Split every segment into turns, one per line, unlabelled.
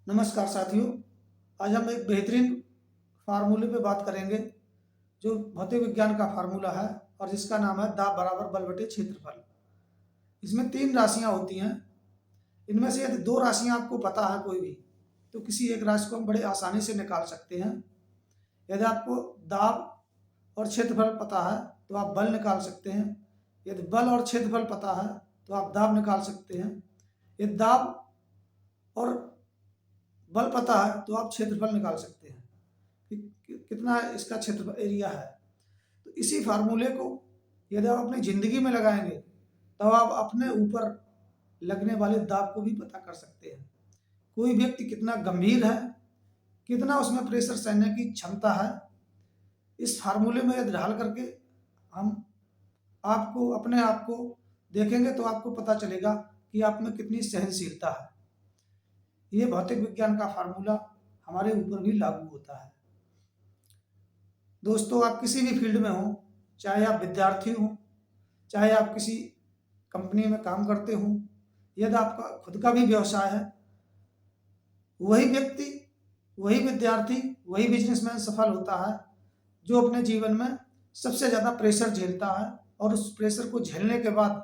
नमस्कार साथियों। आज हम एक बेहतरीन फार्मूले पे बात करेंगे जो भौतिक विज्ञान का फार्मूला है और जिसका नाम है दाब बराबर बल बटे क्षेत्रफल। इसमें 3 राशियां होती हैं। इनमें से यदि 2 राशियां आपको पता है कोई भी, तो किसी एक राशि को हम बड़े आसानी से निकाल सकते हैं। यदि आपको दाब और क्षेत्रफल पता है तो आप बल निकाल सकते हैं। यदि बल और क्षेत्रफल पता है तो आप दाब निकाल सकते हैं। यदि दाब और बल पता है तो आप क्षेत्रफल निकाल सकते हैं कि कितना इसका क्षेत्रफल एरिया है। तो इसी फार्मूले को यदि आप अपनी ज़िंदगी में लगाएंगे तब आप अपने ऊपर लगने वाले दाब को भी पता कर सकते हैं। कोई व्यक्ति कितना गंभीर है, कितना उसमें प्रेशर सहने की क्षमता है, इस फार्मूले में यदि ढाल करके हम आपको अपने आप को देखेंगे तो आपको पता चलेगा कि आप में कितनी सहनशीलता है। ये भौतिक विज्ञान का फार्मूला हमारे ऊपर भी लागू होता है। दोस्तों, आप किसी भी फील्ड में हो, चाहे आप विद्यार्थी हो, चाहे आप किसी कंपनी में काम करते हो, यदि आपका खुद का भी व्यवसाय है, वही व्यक्ति, वही विद्यार्थी, वही बिजनेसमैन सफल होता है जो अपने जीवन में सबसे ज़्यादा प्रेशर झेलता है और उस प्रेशर को झेलने के बाद,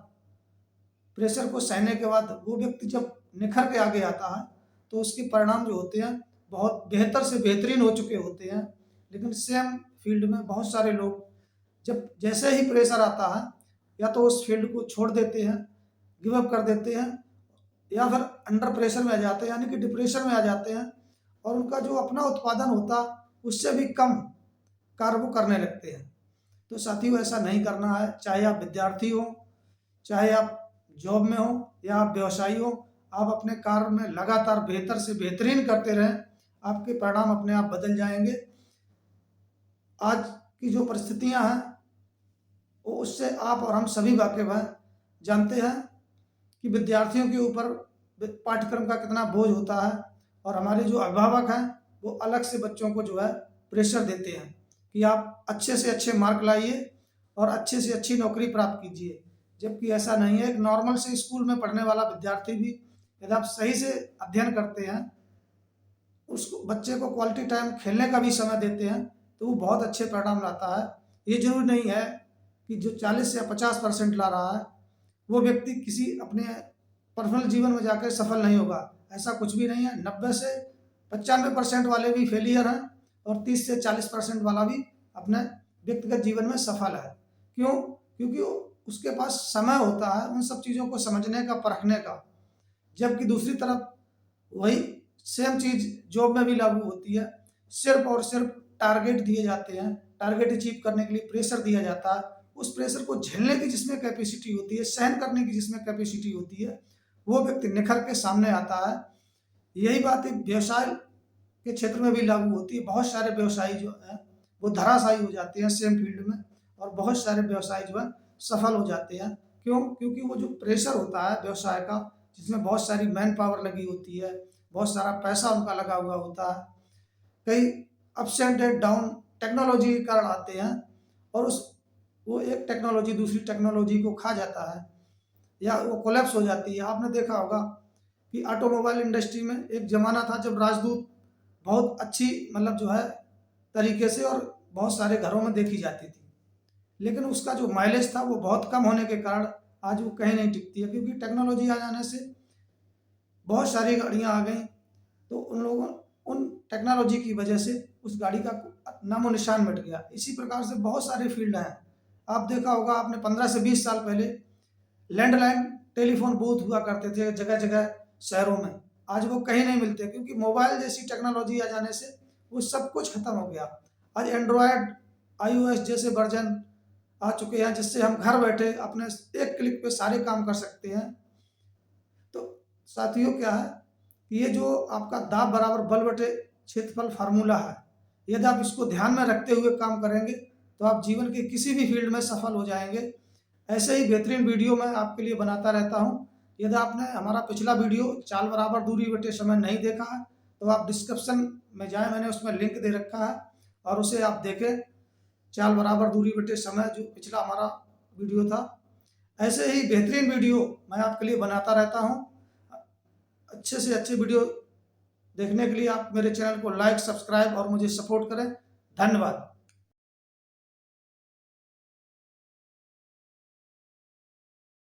प्रेशर को सहने के बाद वो व्यक्ति जब निखर के आगे आता है तो उसके परिणाम जो होते हैं बहुत बेहतर से बेहतरीन हो चुके होते हैं। लेकिन सेम फील्ड में बहुत सारे लोग जब जैसे ही प्रेशर आता है या तो उस फील्ड को छोड़ देते हैं, गिव अप कर देते हैं, या फिर अंडर प्रेशर में आ जाते हैं, यानी कि डिप्रेशन में आ जाते हैं और उनका जो अपना उत्पादन होता उससे भी कम कार्य वो करने लगते हैं। तो साथियों, ऐसा नहीं करना है। चाहे आप विद्यार्थी हो, चाहे आप जॉब में हो या आप व्यवसायी हो, आप अपने कार्य में लगातार बेहतर से बेहतरीन करते रहें, आपके परिणाम अपने आप बदल जाएंगे। आज की जो परिस्थितियां हैं वो उससे आप और हम सभी वाकिफ हैं, जानते हैं कि विद्यार्थियों के ऊपर पाठ्यक्रम का कितना बोझ होता है और हमारे जो अभिभावक हैं वो अलग से बच्चों को जो है प्रेशर देते हैं कि आप अच्छे से अच्छे मार्क लाइए और अच्छे से अच्छी नौकरी प्राप्त कीजिए, जबकि ऐसा नहीं है। एक नॉर्मल से स्कूल में पढ़ने वाला विद्यार्थी भी यदि आप सही से अध्ययन करते हैं, उसको बच्चे को क्वालिटी टाइम खेलने का भी समय देते हैं, तो वो बहुत अच्छे परिणाम लाता है। ये जरूरी नहीं है कि जो 40 या 50% ला रहा है वो व्यक्ति किसी अपने पर्सनल जीवन में जाकर सफल नहीं होगा। ऐसा कुछ भी नहीं है। 90 से 95% वाले भी फेलियर हैं और 30 से 40% वाला भी अपने व्यक्तिगत जीवन में सफल है। क्यों? क्योंकि उसके पास समय होता है उन सब चीज़ों को समझने का, परखने का। जबकि दूसरी तरफ वही सेम चीज़ जॉब में भी लागू होती है। सिर्फ और सिर्फ टारगेट दिए जाते हैं, टारगेट अचीव करने के लिए प्रेशर दिया जाता है। उस प्रेशर को झेलने की जिसमें कैपेसिटी होती है, सहन करने की जिसमें कैपेसिटी होती है, वो व्यक्ति निखर के सामने आता है। यही बात व्यवसाय के क्षेत्र में भी लागू होती है। बहुत सारे व्यवसायी जो हैं वो धराशायी हो जाते हैं सेम फील्ड में, और बहुत सारे व्यवसायी जो हैं सफल हो जाते हैं। क्यों? क्योंकि वो जो प्रेशर होता है व्यवसाय का, जिसमें बहुत सारी मैन पावर लगी होती है, बहुत सारा पैसा उनका लगा हुआ होता है, कई अप्स एंड डाउन टेक्नोलॉजी के कारण आते हैं और उस वो एक टेक्नोलॉजी दूसरी टेक्नोलॉजी को खा जाता है या वो कोलैप्स हो जाती है। आपने देखा होगा कि ऑटोमोबाइल इंडस्ट्री में एक ज़माना था जब राजदूत बहुत अच्छी मतलब जो है तरीके से और बहुत सारे घरों में देखी जाती थी, लेकिन उसका जो माइलेज था वो बहुत कम होने के कारण आज वो कहीं नहीं टिकती है, क्योंकि टेक्नोलॉजी आ जाने से बहुत सारी गाड़ियाँ आ गई, तो उन लोगों उन टेक्नोलॉजी की वजह से उस गाड़ी का नामो निशान मिट गया। इसी प्रकार से बहुत सारे फील्ड हैं। आप देखा होगा, आपने 15 से 20 साल पहले लैंडलाइन टेलीफोन बूथ हुआ करते थे जगह जगह शहरों में, आज वो कहीं नहीं मिलते, क्योंकि मोबाइल जैसी टेक्नोलॉजी आ जाने से वो सब कुछ खत्म हो गया। आज एंड्रॉयड, आईओएस जैसे वर्जन आ चुके हैं जिससे हम घर बैठे अपने एक क्लिक पे सारे काम कर सकते हैं। तो साथियों, क्या है कि ये जो आपका दाब बराबर बल बटे क्षेत्रफल फार्मूला है, यदि आप इसको ध्यान में रखते हुए काम करेंगे तो आप जीवन के किसी भी फील्ड में सफल हो जाएंगे। ऐसे ही बेहतरीन वीडियो मैं आपके लिए बनाता रहता हूँ। यदि आपने हमारा पिछला वीडियो चाल बराबर दूरी बटे समय नहीं देखा है तो आप डिस्क्रिप्शन में जाएं, मैंने उसमें लिंक दे रखा है और उसे आप देखें। चाल बराबर दूरी बटे समय जो पिछला हमारा वीडियो था। ऐसे ही बेहतरीन वीडियो मैं आपके लिए बनाता रहता हूँ। अच्छे से अच्छे वीडियो देखने के लिए आप मेरे चैनल को लाइक, सब्सक्राइब और मुझे सपोर्ट करें। धन्यवाद।